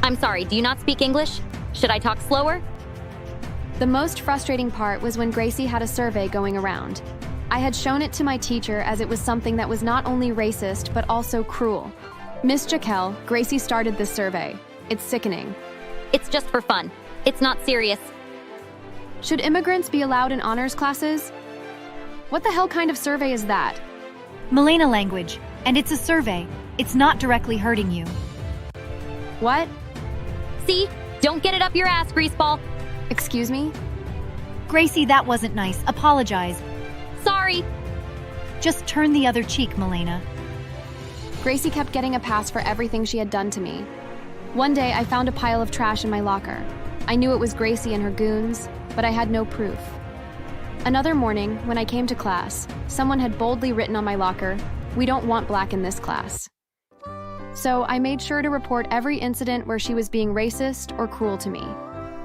S4: I'm sorry, do you not speak English? Should I talk slower?
S1: The most frustrating part was when Gracie had a survey going around. I had shown it to my teacher as it was something that was not only racist, but also cruel. Miss Jekyll, Gracie started this survey. It's sickening.
S4: It's just for fun. It's not serious.
S1: Should immigrants be allowed in honors classes? What the hell kind of survey is that?
S2: Molina language, and it's a survey. It's not directly hurting you.
S1: What?
S4: See? Don't get it up your ass, greaseball.
S1: Excuse me?
S2: Gracie, that wasn't nice. Apologize.
S4: Sorry.
S2: Just turn the other cheek, Molina.
S1: Gracie kept getting a pass for everything she had done to me. One day, I found a pile of trash in my locker. I knew it was Gracie and her goons, but I had no proof. Another morning, when I came to class, someone had boldly written on my locker, "We don't want black in this class." So I made sure to report every incident where she was being racist or cruel to me.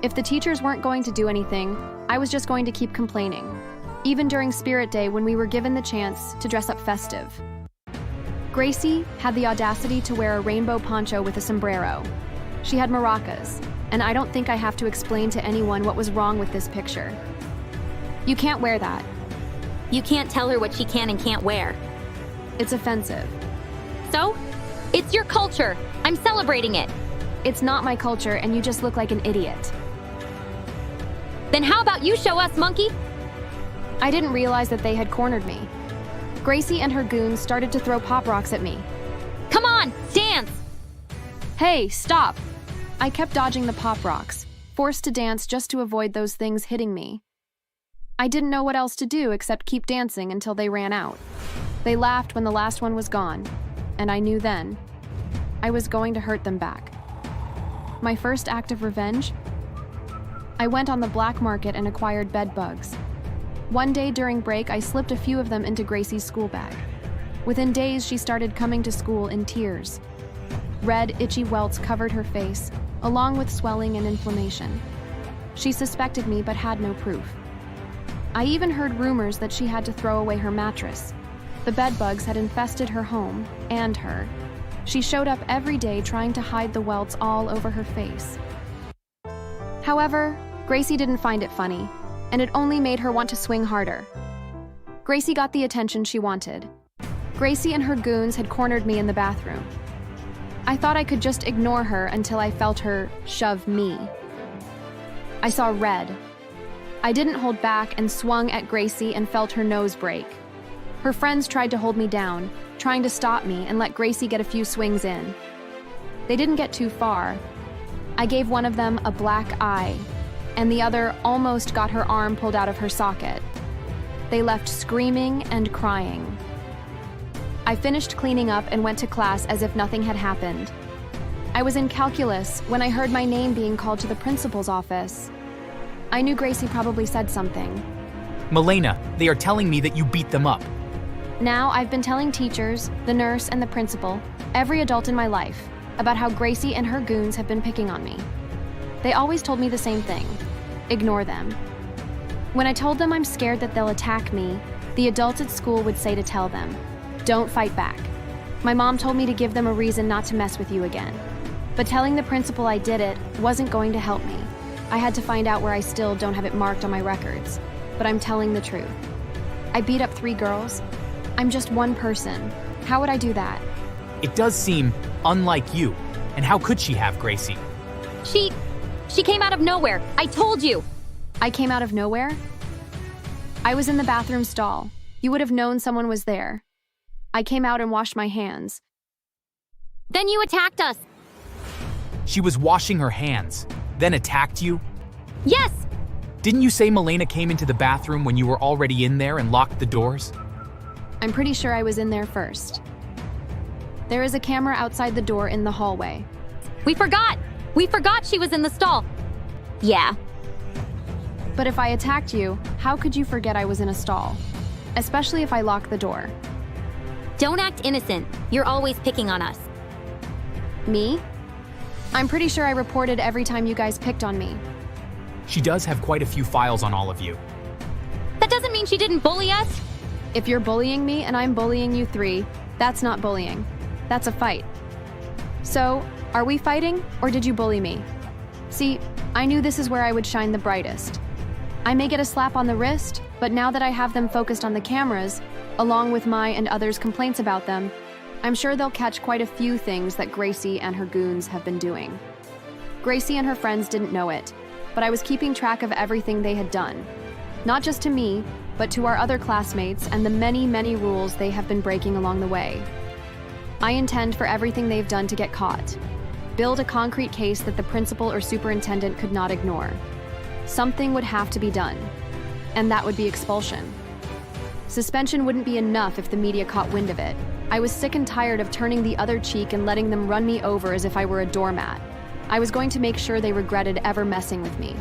S1: If the teachers weren't going to do anything, I was just going to keep complaining, even during Spirit Day when we were given the chance to dress up festive. Gracie had the audacity to wear a rainbow poncho with a sombrero. She had maracas, and I don't think I have to explain to anyone what was wrong with this picture. You can't wear that.
S4: You can't tell her what she can and can't wear.
S1: It's offensive.
S4: So? It's your culture. I'm celebrating it.
S1: It's not my culture, and you just look like an idiot.
S4: Then how about you show us, monkey?
S1: I didn't realize that they had cornered me. Gracie and her goons started to throw pop rocks at me.
S4: Come on, dance!
S1: Hey, stop! I kept dodging the pop rocks, forced to dance just to avoid those things hitting me. I didn't know what else to do except keep dancing until they ran out. They laughed when the last one was gone, and I knew then I was going to hurt them back. My first act of revenge? I went on the black market and acquired bed bugs. One day during break, I slipped a few of them into Gracie's school bag. Within days, she started coming to school in tears. Red, itchy welts covered her face, along with swelling and inflammation. She suspected me but had no proof. I even heard rumors that she had to throw away her mattress. The bed bugs had infested her home, and her. She showed up every day trying to hide the welts all over her face. However, Gracie didn't find it funny, and it only made her want to swing harder. Gracie got the attention she wanted. Gracie and her goons had cornered me in the bathroom. I thought I could just ignore her until I felt her shove me. I saw red. I didn't hold back and swung at Gracie and felt her nose break. Her friends tried to hold me down, trying to stop me and let Gracie get a few swings in. They didn't get too far. I gave one of them a black eye, and the other almost got her arm pulled out of her socket. They left screaming and crying. I finished cleaning up and went to class as if nothing had happened. I was in calculus when I heard my name being called to the principal's office. I knew Gracie probably said something.
S3: Molina, they are telling me that you beat them up.
S1: Now I've been telling teachers, the nurse, and the principal, every adult in my life, about how Gracie and her goons have been picking on me. They always told me the same thing: ignore them. When I told them I'm scared that they'll attack me, the adults at school would say to tell them, don't fight back. My mom told me to give them a reason not to mess with you again. But telling the principal I did it wasn't going to help me. I had to find out where I still don't have it marked on my records. But I'm telling the truth. I beat up 3 girls. I'm just one person. How would I do that?
S3: It does seem unlike you. And how could she have, Gracie?
S4: She came out of nowhere. I told you.
S1: I came out of nowhere? I was in the bathroom stall. You would have known someone was there. I came out and washed my hands.
S4: Then you attacked us.
S3: She was washing her hands, then attacked you?
S4: Yes!
S3: Didn't you say Molina came into the bathroom when you were already in there and locked the doors?
S1: I'm pretty sure I was in there first. There is a camera outside the door in the hallway.
S4: We forgot! We forgot she was in the stall. Yeah.
S1: But if I attacked you, how could you forget I was in a stall? Especially if I locked the door.
S4: Don't act innocent. You're always picking on us.
S1: Me? I'm pretty sure I reported every time you guys picked on me.
S3: She does have quite a few files on all of you.
S4: That doesn't mean she didn't bully us.
S1: If you're bullying me and I'm bullying you 3, that's not bullying. That's a fight. So, are we fighting, or did you bully me? See, I knew this is where I would shine the brightest. I may get a slap on the wrist, but now that I have them focused on the cameras, along with my and others' complaints about them, I'm sure they'll catch quite a few things that Gracie and her goons have been doing. Gracie and her friends didn't know it, but I was keeping track of everything they had done. Not just to me, but to our other classmates and the many, many rules they have been breaking along the way. I intend for everything they've done to get caught. Build a concrete case that the principal or superintendent could not ignore. Something would have to be done, and that would be expulsion. Suspension wouldn't be enough if the media caught wind of it. I was sick and tired of turning the other cheek and letting them run me over as if I were a doormat. I was going to make sure they regretted ever messing with me.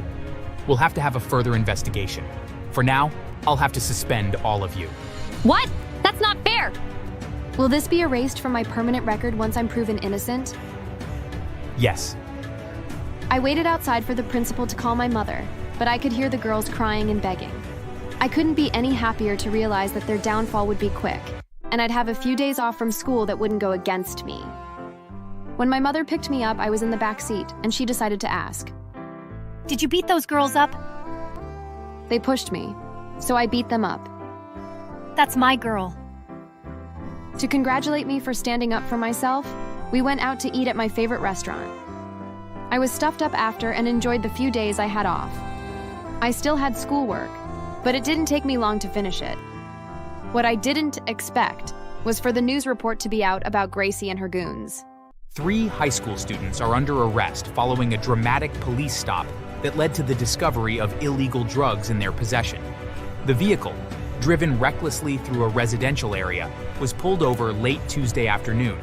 S3: We'll have to have a further investigation. For now, I'll have to suspend all of you.
S4: What? That's not fair.
S1: Will this be erased from my permanent record once I'm proven innocent?
S3: Yes.
S1: I waited outside for the principal to call my mother, but I could hear the girls crying and begging. I couldn't be any happier to realize that their downfall would be quick, and I'd have a few days off from school that wouldn't go against me. When my mother picked me up, I was in the back seat, and she decided to ask.
S2: Did you beat those girls up?
S1: They pushed me. so I beat them up.
S2: That's my girl.
S1: To congratulate me for standing up for myself, we went out to eat at my favorite restaurant. I was stuffed up after and enjoyed the few days I had off. I still had schoolwork, but it didn't take me long to finish it. What I didn't expect was for the news report to be out about Gracie and her goons.
S3: 3 high school students are under arrest following a dramatic police stop that led to the discovery of illegal drugs in their possession. The vehicle, driven recklessly through a residential area, was pulled over late Tuesday afternoon.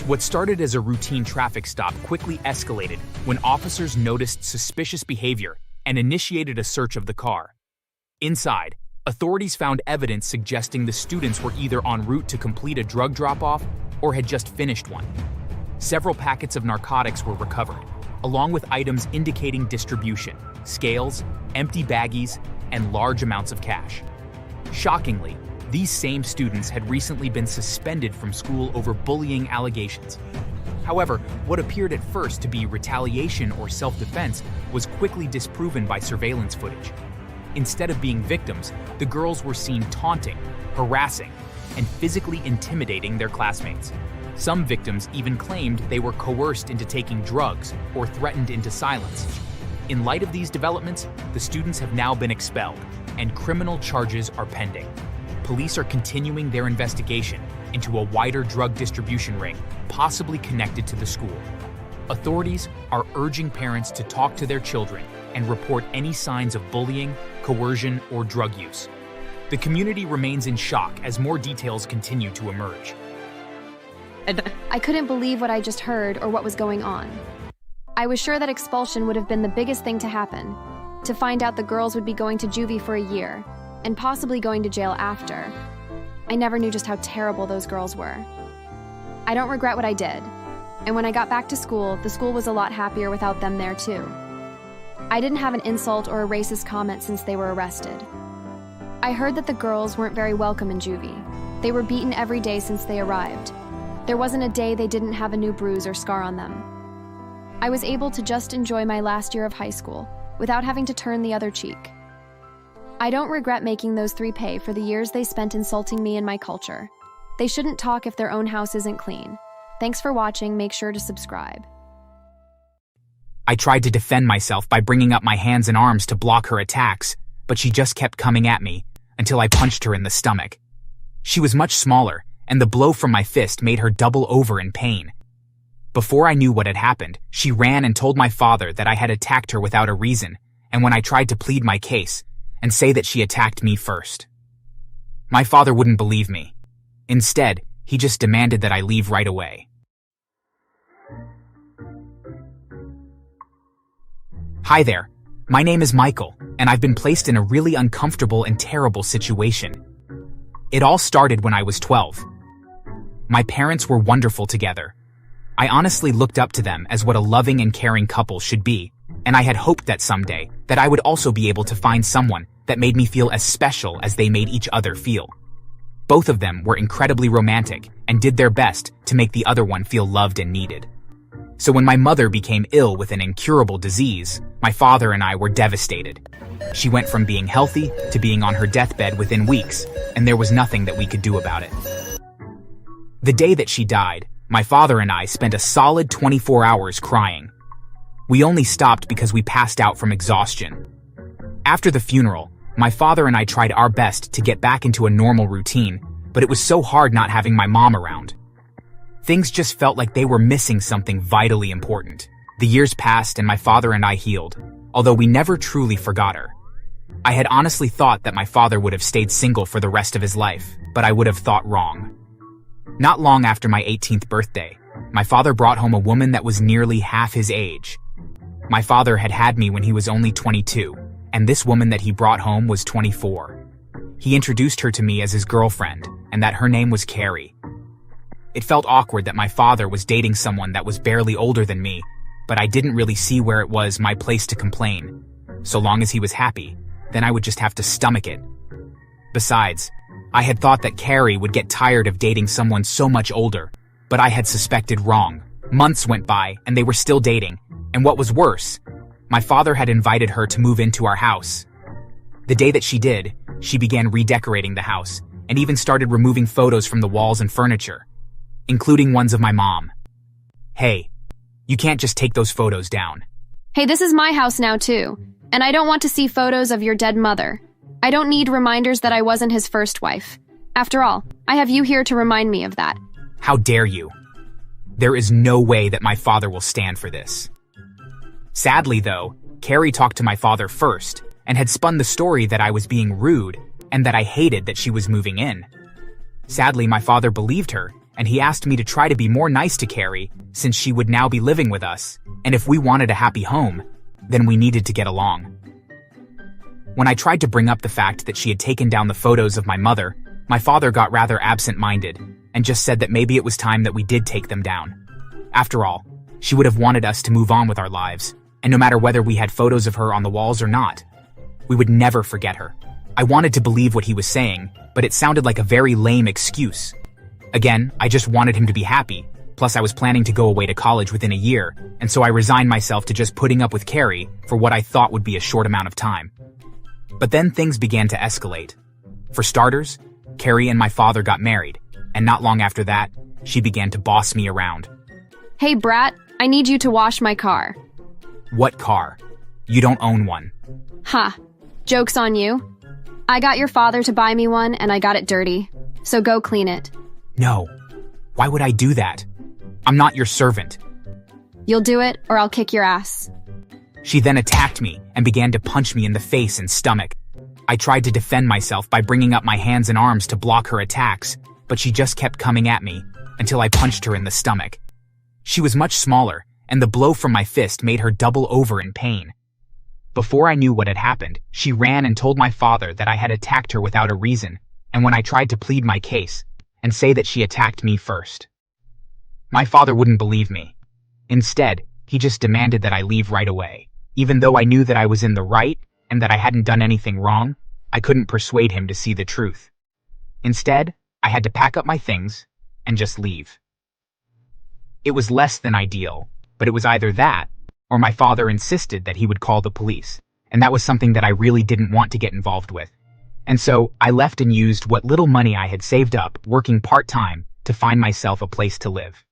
S3: What started as a routine traffic stop quickly escalated when officers noticed suspicious behavior and initiated a search of the car. Inside, authorities found evidence suggesting the students were either en route to complete a drug drop-off or had just finished one. Several packets of narcotics were recovered, along with items indicating distribution, scales, empty baggies, and large amounts of cash. Shockingly, these same students had recently been suspended from school over bullying allegations. However, what appeared at first to be retaliation or self-defense was quickly disproven by surveillance footage. Instead of being victims, the girls were seen taunting, harassing, and physically intimidating their classmates. Some victims even claimed they were coerced into taking drugs or threatened into silence. In light of these developments, the students have now been expelled, and criminal charges are pending. Police are continuing their investigation into a wider drug distribution ring, possibly connected to the school. Authorities are urging parents to talk to their children and report any signs of bullying, coercion, or drug use. The community remains in shock as more details continue to emerge.
S1: I couldn't believe what I just heard or what was going on. I was sure that expulsion would have been the biggest thing to happen. To find out the girls would be going to juvie for a year, and possibly going to jail after. I never knew just how terrible those girls were. I don't regret what I did, and when I got back to school, the school was a lot happier without them there too. I didn't have an insult or a racist comment since they were arrested. I heard that the girls weren't very welcome in juvie. They were beaten every day since they arrived. There wasn't a day they didn't have a new bruise or scar on them. I was able to just enjoy my last year of high school without having to turn the other cheek. I don't regret making those 3 pay for the years they spent insulting me and my culture. They shouldn't talk if their own house isn't clean. Thanks for watching. Make sure to subscribe.
S3: I tried to defend myself by bringing up my hands and arms to block her attacks, but she just kept coming at me until I punched her in the stomach. She was much smaller, and the blow from my fist made her double over in pain. Before I knew what had happened, she ran and told my father that I had attacked her without a reason, and when I tried to plead my case and say that she attacked me first. My father wouldn't believe me. Instead, he just demanded that I leave right away. Hi there, my name is Michael, and I've been placed in a really uncomfortable and terrible situation. It all started when I was 12. My parents were wonderful together. I honestly looked up to them as what a loving and caring couple should be, and I had hoped that someday that I would also be able to find someone that made me feel as special as they made each other feel. Both of them were incredibly romantic and did their best to make the other one feel loved and needed. So when my mother became ill with an incurable disease, my father and I were devastated. She went from being healthy to being on her deathbed within weeks, and there was nothing that we could do about it. The day that she died, my father and I spent a solid 24 hours crying. We only stopped because we passed out from exhaustion. After the funeral, my father and I tried our best to get back into a normal routine, but it was so hard not having my mom around. Things just felt like they were missing something vitally important. The years passed and my father and I healed, although we never truly forgot her. I had honestly thought that my father would have stayed single for the rest of his life, but I would have thought wrong. Not long after my 18th birthday, my father brought home a woman that was nearly half his age. My father had had me when he was only 22, and this woman that he brought home was 24. He introduced her to me as his girlfriend, and that her name was Carrie. It felt awkward that my father was dating someone that was barely older than me, but I didn't really see where it was my place to complain. So long as he was happy, then I would just have to stomach it. Besides, I had thought that Carrie would get tired of dating someone so much older, but I had suspected wrong. Months went by, and they were still dating, and what was worse, my father had invited her to move into our house. The day that she did, She began redecorating the house and even started removing photos from the walls and furniture, including ones of my mom. Hey, you can't just take those photos down.
S1: Hey, this is my house now too, and I don't want to see photos of your dead mother. I don't need reminders that I wasn't his first wife. After all, I have you here to remind me of that.
S3: How dare you? There is no way that my father will stand for this. Sadly, though, Carrie talked to my father first and had spun the story that I was being rude and that I hated that she was moving in. Sadly, my father believed her, and he asked me to try to be more nice to Carrie since she would now be living with us, and if we wanted a happy home, then we needed to get along. When I tried to bring up the fact that she had taken down the photos of my mother, my father got rather absent-minded and just said that maybe it was time that we did take them down. After all, she would have wanted us to move on with our lives, and no matter whether we had photos of her on the walls or not, we would never forget her. I wanted to believe what he was saying, but it sounded like a very lame excuse. Again, I just wanted him to be happy, plus I was planning to go away to college within a year, and so I resigned myself to just putting up with Carrie for what I thought would be a short amount of time. But then things began to escalate. For starters, Carrie and my father got married, and not long after that, she began to boss me around.
S1: Hey, brat, I need you to wash my car.
S3: What car? You don't own one.
S1: Ha, joke's on you. I got your father to buy me one and I got it dirty, so go clean it.
S3: No. Why would I do that? I'm not your servant.
S1: You'll do it or I'll kick your ass.
S3: She then attacked me and began to punch me in the face and stomach. I tried to defend myself by bringing up my hands and arms to block her attacks, but she just kept coming at me until I punched her in the stomach. She was much smaller, and the blow from my fist made her double over in pain. Before I knew what had happened, she ran and told my father that I had attacked her without a reason, and when I tried to plead my case and say that she attacked me first, my father wouldn't believe me. Instead, he just demanded that I leave right away. Even though I knew that I was in the right and that I hadn't done anything wrong, I couldn't persuade him to see the truth. Instead, I had to pack up my things and just leave. It was less than ideal, but it was either that or my father insisted that he would call the police, and that was something that I really didn't want to get involved with. And so I left and used what little money I had saved up working part-time to find myself a place to live.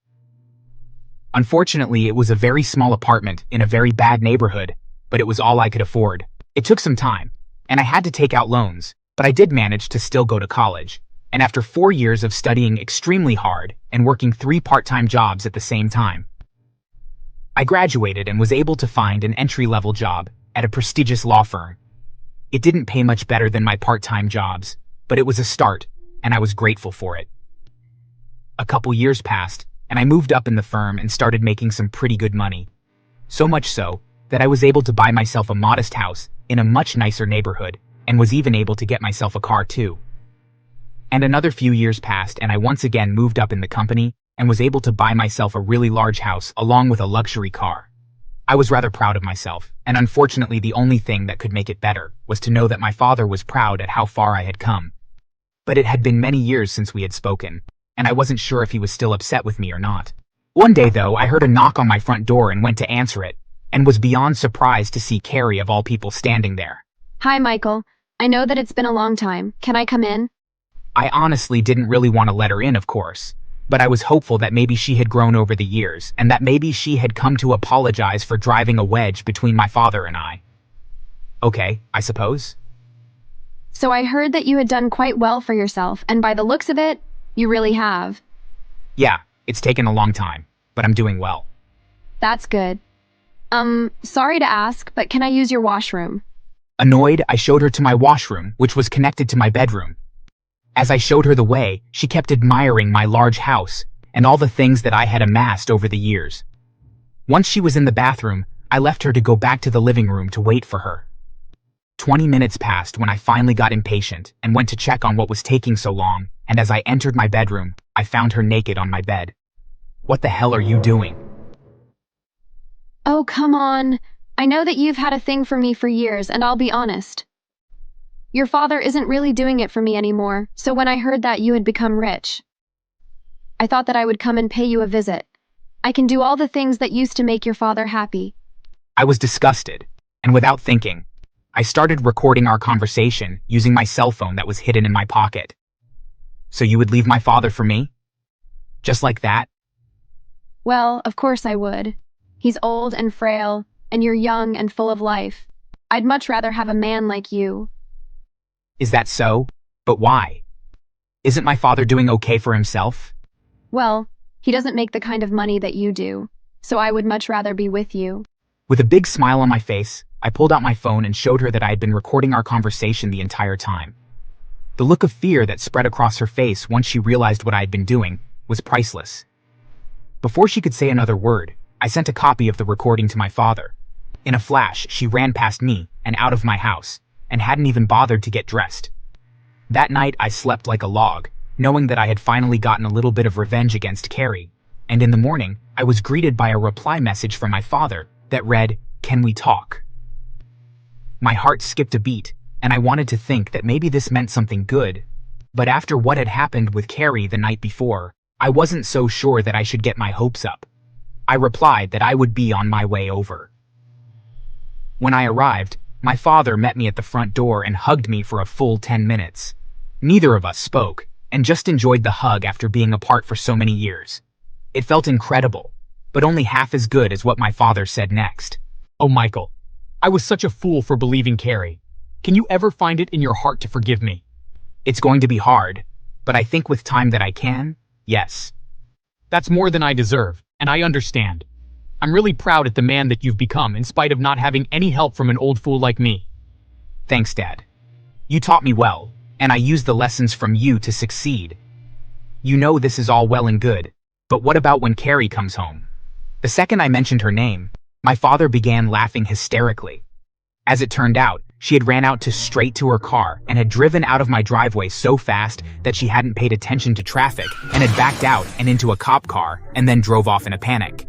S3: Unfortunately, it was a very small apartment in a very bad neighborhood, but it was all I could afford. It took some time, and I had to take out loans, but I did manage to still go to college. And after 4 years of studying extremely hard and working 3 part-time jobs at the same time, I graduated and was able to find an entry-level job at a prestigious law firm. It didn't pay much better than my part-time jobs, but it was a start, and I was grateful for it. A couple years passed, and I moved up in the firm and started making some pretty good money. So much so that I was able to buy myself a modest house in a much nicer neighborhood, and was even able to get myself a car too. And another few years passed, and I once again moved up in the company and was able to buy myself a really large house along with a luxury car. I was rather proud of myself, and unfortunately the only thing that could make it better was to know that my father was proud at how far I had come. But it had been many years since we had spoken, and I wasn't sure if he was still upset with me or not. One day, though, I heard a knock on my front door and went to answer it, and was beyond surprised to see Carrie of all people standing there.
S1: Hi, Michael. I know that it's been a long time. Can I come in?
S3: I honestly didn't really want to let her in, of course, but I was hopeful that maybe she had grown over the years, and that maybe she had come to apologize for driving a wedge between my father and I. Okay, I suppose.
S1: So I heard that you had done quite well for yourself, and by the looks of it, you really have.
S3: Yeah, it's taken a long time, but I'm doing well.
S1: That's good. Sorry to ask, but can I use your washroom?
S3: Annoyed, I showed her to my washroom, which was connected to my bedroom. As I showed her the way, she kept admiring my large house and all the things that I had amassed over the years. Once she was in the bathroom, I left her to go back to the living room to wait for her. 20 minutes passed when I finally got impatient and went to check on what was taking so long, and as I entered my bedroom, I found her naked on my bed. What the hell are you doing?
S1: Oh, come on. I know that you've had a thing for me for years, and I'll be honest. Your father isn't really doing it for me anymore, so when I heard that you had become rich, I thought that I would come and pay you a visit. I can do all the things that used to make your father happy.
S3: I was disgusted, and without thinking, I started recording our conversation using my cell phone that was hidden in my pocket. So you would leave my father for me? Just like that?
S1: Well, of course I would. He's old and frail, and you're young and full of life. I'd much rather have a man like you.
S3: Is that so? But why? Isn't my father doing okay for himself?
S1: Well, he doesn't make the kind of money that you do, so I would much rather be with you.
S3: With a big smile on my face, I pulled out my phone and showed her that I had been recording our conversation the entire time. The look of fear that spread across her face once she realized what I had been doing was priceless. Before she could say another word, I sent a copy of the recording to my father. In a flash, she ran past me and out of my house, and hadn't even bothered to get dressed. That night, I slept like a log, knowing that I had finally gotten a little bit of revenge against Carrie, and in the morning, I was greeted by a reply message from my father that read, "Can we talk?" My heart skipped a beat, and I wanted to think that maybe this meant something good. But after what had happened with Carrie the night before, I wasn't so sure that I should get my hopes up. I replied that I would be on my way over. When I arrived, my father met me at the front door and hugged me for a full 10 minutes. Neither of us spoke, and just enjoyed the hug after being apart for so many years. It felt incredible, but only half as good as what my father said next.
S5: Oh, Michael, I was such a fool for believing Carrie. Can you ever find it in your heart to forgive me?
S3: It's going to be hard, but I think with time that I can, yes.
S5: That's more than I deserve, and I understand. I'm really proud at the man that you've become in spite of not having any help from an old fool like me.
S3: Thanks, Dad. You taught me well, and I used the lessons from you to succeed. You know this is all well and good, but what about when Carrie comes home? The second I mentioned her name, my father began laughing hysterically. As it turned out, she had ran out straight to her car and had driven out of my driveway so fast that she hadn't paid attention to traffic and had backed out and into a cop car and then drove off in a panic.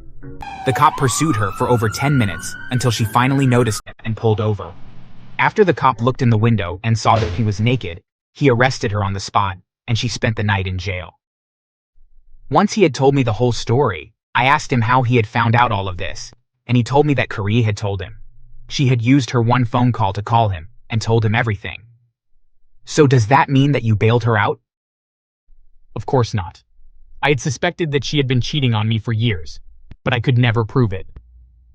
S3: The cop pursued her for over 10 minutes until she finally noticed it and pulled over. After the cop looked in the window and saw that he was naked, he arrested her on the spot, and she spent the night in jail. Once he had told me the whole story, I asked him how he had found out all of this, and he told me that Carrie had told him. She had used her one phone call to call him and told him everything. So does that mean that you bailed her out?
S5: Of course not. I had suspected that she had been cheating on me for years, but I could never prove it.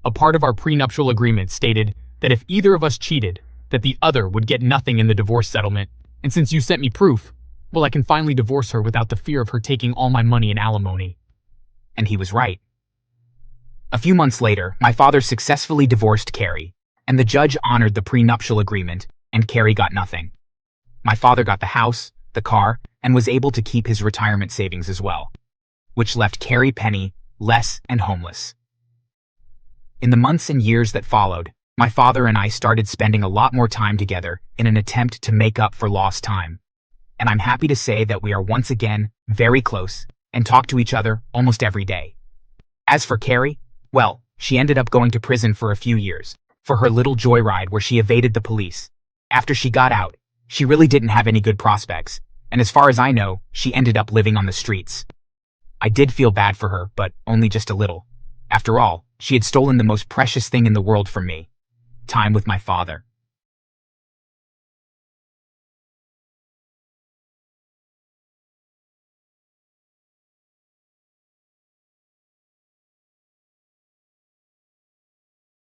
S5: A part of our prenuptial agreement stated that if either of us cheated, that the other would get nothing in the divorce settlement, and since you sent me proof, well, I can finally divorce her without the fear of her taking all my money in alimony.
S3: And he was right. A few months later, my father successfully divorced Carrie, and the judge honored the prenuptial agreement, and Carrie got nothing. My father got the house, the car, and was able to keep his retirement savings as well, which left Carrie penniless and homeless. In the months and years that followed, my father and I started spending a lot more time together in an attempt to make up for lost time. And I'm happy to say that we are once again very close and talk to each other almost every day. As for Carrie, well, she ended up going to prison for a few years for her little joyride where she evaded the police. After she got out, she really didn't have any good prospects, and as far as I know, she ended up living on the streets. I did feel bad for her, but only just a little. After all, she had stolen the most precious thing in the world from me: time with my father.